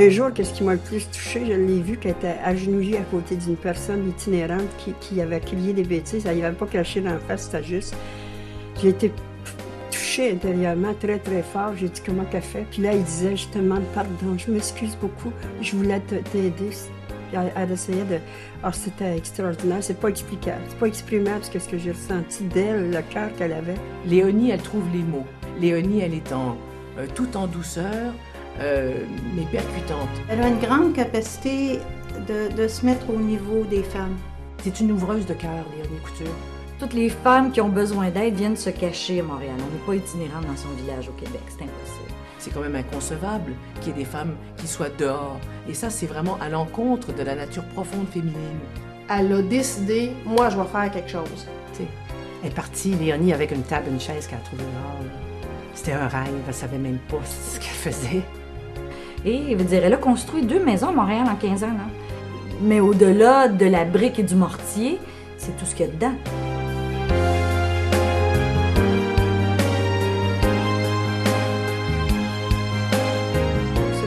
Un jour, qu'est-ce qui m'a le plus touchée, je l'ai vue qu'elle était agenouillée à côté d'une personne itinérante qui avait crié des bêtises. Elle n'y avait pas craché d'en face, c'était juste. J'ai été touchée intérieurement très, très fort. J'ai dit comment qu'elle fait. Puis là, il disait, je te demande pardon, je m'excuse beaucoup, je voulais t'aider. Elle essayait de... Alors, c'était extraordinaire. C'est pas explicable. C'est pas exprimable ce que j'ai ressenti d'elle, le cœur qu'elle avait. Léonie, elle trouve les mots. Léonie, elle est tout en douceur, mais percutante. Elle a une grande capacité de se mettre au niveau des femmes. C'est une ouvreuse de cœur, Léonie Couture. Toutes les femmes qui ont besoin d'aide viennent se cacher à Montréal. On n'est pas itinérante dans son village au Québec, c'est impossible. C'est quand même inconcevable qu'il y ait des femmes qui soient dehors. Et ça, c'est vraiment à l'encontre de la nature profonde féminine. Elle a décidé, moi, je vais faire quelque chose. T'sais, elle est partie, Léonie, avec une table, une chaise qu'elle a trouvée dehors. C'était un rêve, elle savait même pas ce qu'elle faisait. Et, je veux dire, elle a construit 2 maisons à Montréal en 15 ans, là. Mais au-delà de la brique et du mortier, c'est tout ce qu'il y a dedans.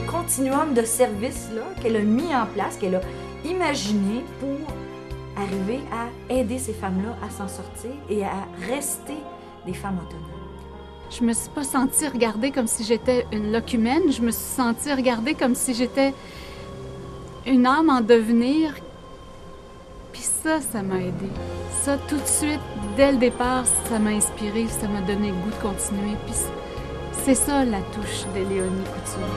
Continuum de services qu'elle a mis en place, qu'elle a imaginé pour arriver à aider ces femmes-là à s'en sortir et à rester des femmes autonomes. Je me suis pas sentie regardée comme si j'étais une locumène, je me suis sentie regardée comme si j'étais une âme en devenir. Puis ça m'a aidée. Ça, tout de suite, dès le départ, ça m'a inspirée, ça m'a donné le goût de continuer. Puis c'est ça la touche de Léonie Couture.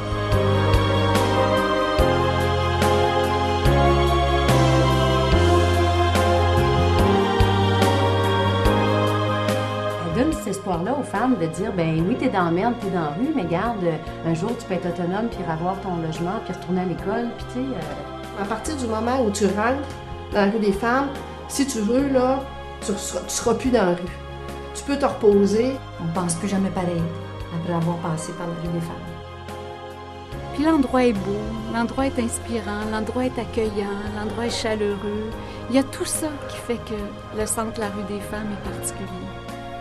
Donne cet espoir-là aux femmes de dire, ben oui, t'es dans la merde, t'es dans la rue, mais garde, un jour, tu peux être autonome, puis avoir ton logement, puis retourner à l'école, puis tu sais... À partir du moment où tu rentres dans la rue des femmes, si tu veux, là, tu seras plus dans la rue. Tu peux te reposer. On ne pense plus jamais pareil après avoir passé par la rue des femmes. Puis l'endroit est beau, l'endroit est inspirant, l'endroit est accueillant, l'endroit est chaleureux. Il y a tout ça qui fait que le centre de la rue des femmes est particulier.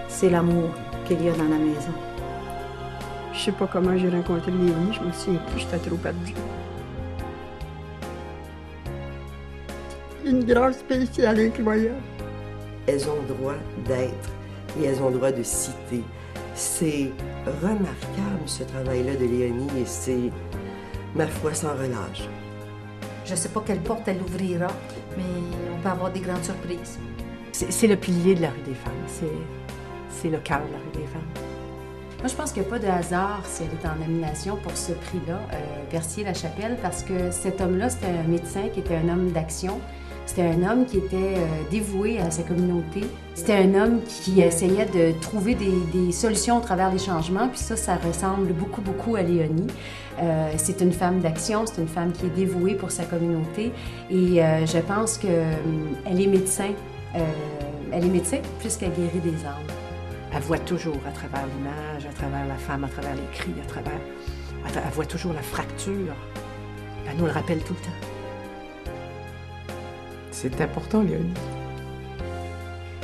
C'est l'amour qu'il y a dans la maison. Je sais pas comment j'ai rencontré Léonie, je me souviens plus, j'étais trop perdue. Une grâce spéciale incroyable. Elles ont le droit d'être et elles ont le droit de citer. C'est remarquable ce travail-là de Léonie et c'est, ma foi, sans relâche. Je ne sais pas quelle porte elle ouvrira, mais on peut avoir des grandes surprises. C'est le pilier de la rue des femmes. C'est le cœur de la rue des femmes. Moi, je pense qu'il n'y a pas de hasard si elle est en nomination pour ce prix-là, Mercier-Lachapelle, parce que cet homme-là, c'était un médecin qui était un homme d'action. C'était un homme qui était dévoué à sa communauté. C'était un homme qui essayait de trouver des solutions au travers des changements, puis ça ressemble beaucoup, beaucoup à Léonie. C'est une femme d'action, c'est une femme qui est dévouée pour sa communauté, et je pense qu'elle est médecin. Elle est médecin puisqu'elle guérit des âmes. Elle voit toujours à travers l'image, à travers la femme, à travers les cris, elle voit toujours la fracture. Elle nous le rappelle tout le temps. C'est important, Léonie.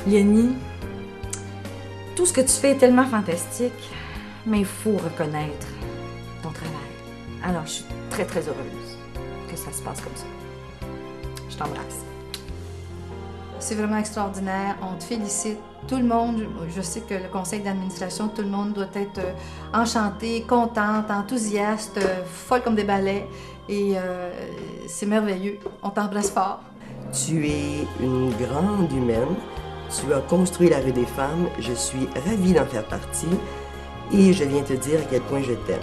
Léonie, tout ce que tu fais est tellement fantastique, mais il faut reconnaître ton travail. Alors, je suis très, très heureuse que ça se passe comme ça. Je t'embrasse. C'est vraiment extraordinaire. On te félicite. Tout le monde, je sais que le conseil d'administration, tout le monde doit être enchanté, contente, enthousiaste, folle comme des balais. Et c'est merveilleux. On t'embrasse fort. Tu es une grande humaine. Tu as construit la rue des femmes. Je suis ravie d'en faire partie. Et je viens te dire à quel point je t'aime.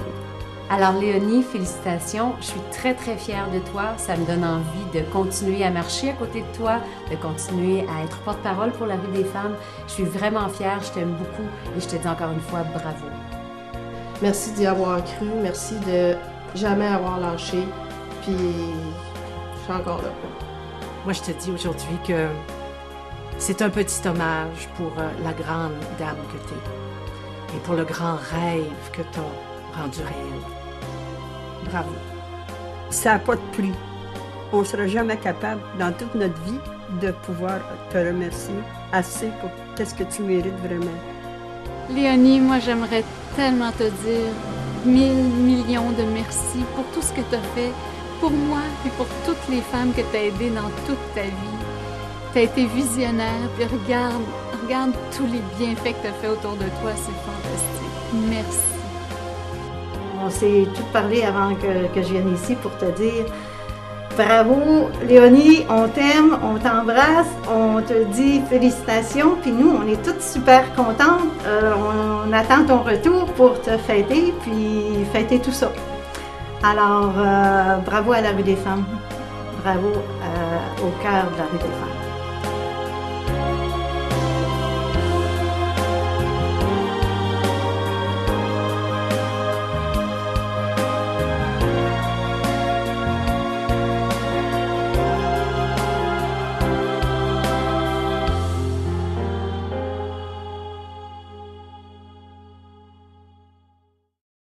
Alors Léonie, félicitations. Je suis très, très fière de toi. Ça me donne envie de continuer à marcher à côté de toi, de continuer à être porte-parole pour la rue des femmes. Je suis vraiment fière, je t'aime beaucoup et je te dis encore une fois bravo. Merci d'y avoir cru. Merci de jamais avoir lâché. Puis, je suis encore là. Moi, je te dis aujourd'hui que c'est un petit hommage pour la grande dame que t'es et pour le grand rêve que t'as rendu réel. Bravo. Ça n'a pas de prix. On ne sera jamais capable, dans toute notre vie, de pouvoir te remercier assez pour qu'est-ce que tu mérites vraiment. Léonie, moi, j'aimerais tellement te dire 1000 millions de merci pour tout ce que tu as fait pour moi et pour toutes les femmes que tu as aidées dans toute ta vie. Tu as été visionnaire, puis regarde tous les bienfaits que tu as fait autour de toi, c'est fantastique. Merci. On s'est tout parlé avant que je vienne ici pour te dire bravo, Léonie, on t'aime, on t'embrasse, on te dit félicitations, puis nous, on est toutes super contentes. On attend ton retour pour te fêter, puis fêter tout ça. Alors, bravo à la Rue des Femmes, bravo au cœur de la Rue des Femmes.